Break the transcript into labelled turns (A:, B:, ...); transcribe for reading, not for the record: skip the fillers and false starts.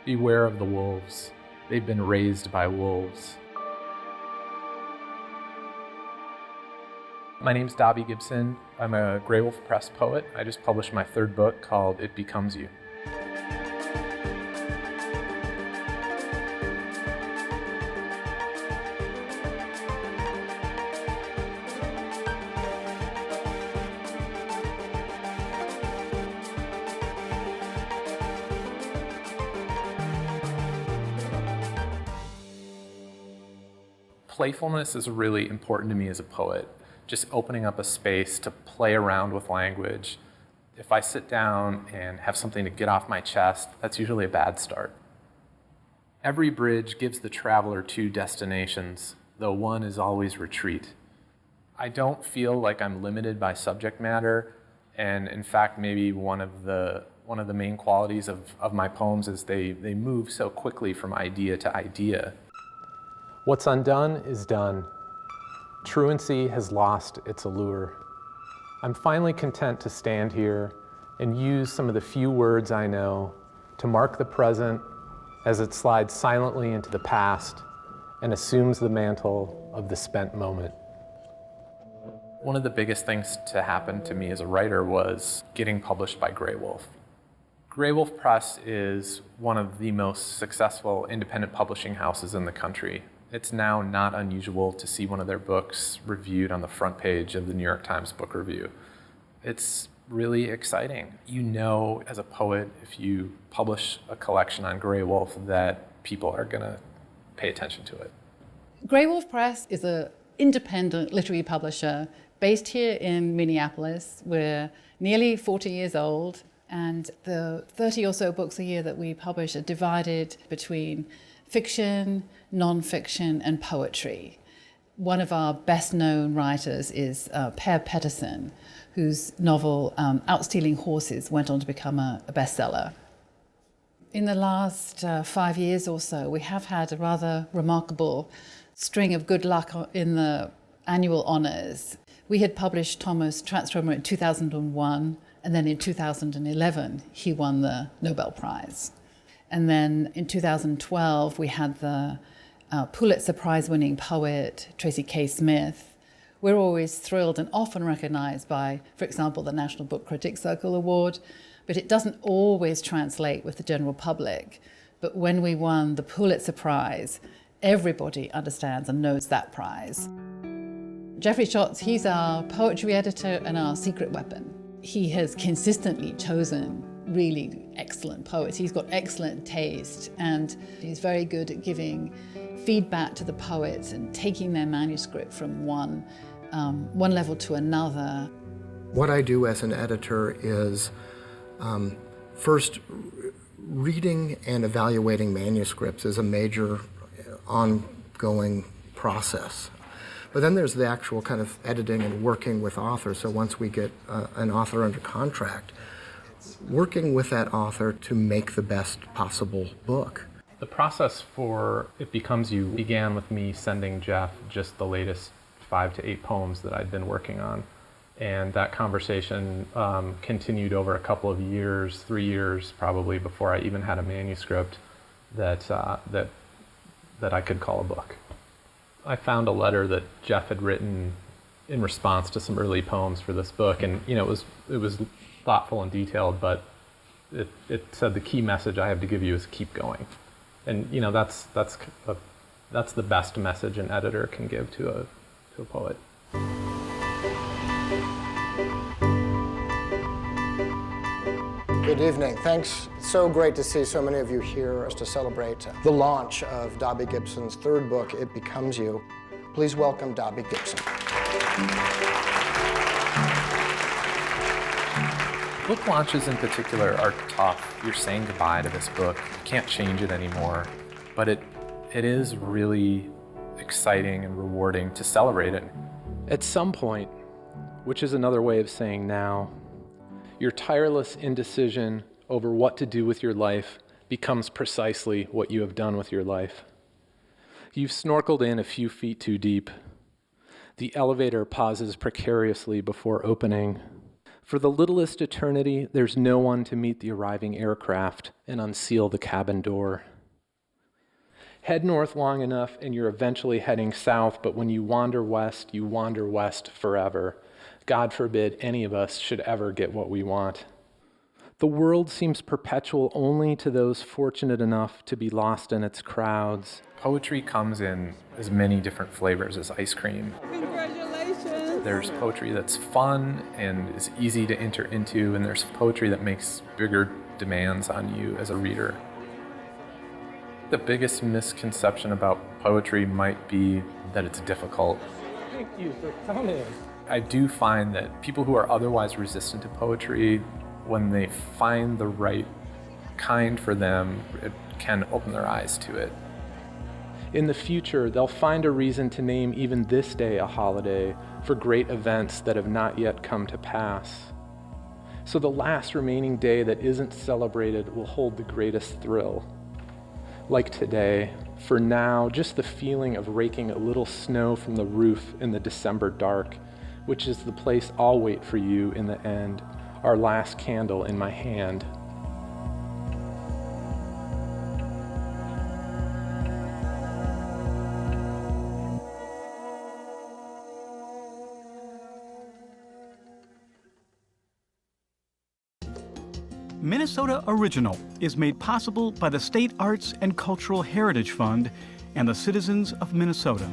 A: Beware of the wolves. They've been raised by wolves. My name's Dobby Gibson. I'm a Graywolf Press poet. I just published my third book called It Becomes You. Playfulness is really important to me as a poet. Just opening up a space to play around with language. If I sit down and have something to get off my chest, that's usually a bad start. Every bridge gives the traveler two destinations, though one is always retreat. I don't feel like I'm limited by subject matter, and in fact, maybe one of the main qualities of my poems is they move so quickly from idea to idea. What's undone is done. Truancy has lost its allure. I'm finally content to stand here and use some of the few words I know to mark the present as it slides silently into the past and assumes the mantle of the spent moment. One of the biggest things to happen to me as a writer was getting published by Graywolf. Graywolf Press is one of the most successful independent publishing houses in the country. It's now not unusual to see one of their books reviewed on the front page of the New York Times Book Review. It's really exciting. You know, as a poet, if you publish a collection on Graywolf, that people are going to pay attention to it.
B: Graywolf Press is an independent literary publisher based here in Minneapolis. We're nearly 40 years old, and the 30 or so books a year that we publish are divided between fiction, non-fiction, and poetry. One of our best-known writers is Per Petterson, whose novel Outstealing Horses went on to become a bestseller. In the last 5 years or so, we have had a rather remarkable string of good luck in the annual honors. We had published Thomas Transformer in 2001, and then in 2011, he won the Nobel Prize. And then in 2012, we had the Pulitzer Prize-winning poet Tracy K. Smith. We're always thrilled and often recognized by, for example, the National Book Critics Circle Award, but it doesn't always translate with the general public. But when we won the Pulitzer Prize, everybody understands and knows that prize. Jeffrey Schatz, he's our poetry editor and our secret weapon. He has consistently chosen really excellent poets. He's got excellent taste, and he's very good at giving feedback to the poets and taking their manuscript from one level to another.
C: What I do as an editor is first, reading and evaluating manuscripts is a major ongoing process. But then there's the actual kind of editing and working with authors. So once we get an author under contract, working with that author to make the best possible book.
A: The process for It Becomes You began with me sending Jeff just the latest 5 to 8 poems that I'd been working on. And that conversation continued over a couple of years, 3 years probably, before I even had a manuscript that I could call a book. I found a letter that Jeff had written in response to some early poems for this book, and it was thoughtful and detailed, but it said the key message I have to give you is keep going. And that's the best message an editor can give to a poet.
C: Good evening. Thanks. So great to see so many of you here to celebrate the launch of Dobby Gibson's third book, It Becomes You. Please welcome Dobby Gibson.
A: Book launches in particular are tough. You're saying goodbye to this book. You can't change it anymore. But it is really exciting and rewarding to celebrate it. At some point, which is another way of saying now, your tireless indecision over what to do with your life becomes precisely what you have done with your life. You've snorkeled in a few feet too deep. The elevator pauses precariously before opening. For the littlest eternity, there's no one to meet the arriving aircraft and unseal the cabin door. Head north long enough and you're eventually heading south, but when you wander west forever. God forbid any of us should ever get what we want. The world seems perpetual only to those fortunate enough to be lost in its crowds. Poetry comes in as many different flavors as ice cream.
D: Congratulations!
A: There's poetry that's fun and is easy to enter into, and there's poetry that makes bigger demands on you as a reader. The biggest misconception about poetry might be that it's difficult.
E: Thank you for coming.
A: I do find that people who are otherwise resistant to poetry, when they find the right kind for them, it can open their eyes to it.
E: In the future, they'll find a reason to name even this day a holiday for great events that have not yet come to pass. So the last remaining day that isn't celebrated will hold the greatest thrill. Like today, for now, just the feeling of raking a little snow from the roof in the December dark, which is the place I'll wait for you in the end, our last candle in my hand.
F: Minnesota Original is made possible by the State Arts and Cultural Heritage Fund and the citizens of Minnesota.